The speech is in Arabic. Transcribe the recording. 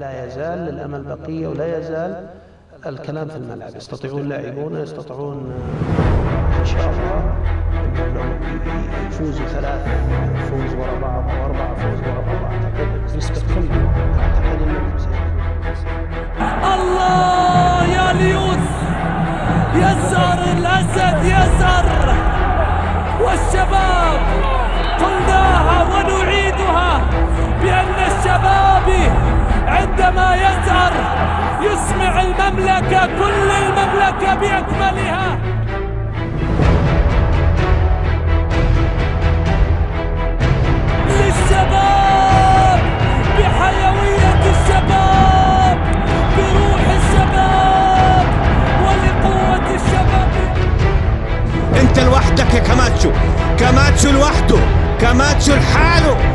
لا يزال للأمل بقية ولا يزال الكلام في الملعب. يستطيعون لاعبون، يستطيعون إن شاء الله أنهم يفوزوا 3 فوز ورا بعض أو 4 فوز ورا بعض. أعتقد نسبة كل أعتقد أنهم الله يا ليوس، يسر الأسد يسر، والشباب قلناها ونعيدها بأن الشباب عندما يسر يسمع المملكة، كل المملكة بأكملها. للشباب، بحيوية الشباب، بروح الشباب، ولقوة الشباب. انت لوحدك يا كاماتشو، كاماتشو لوحده، كاماتشو لحاله.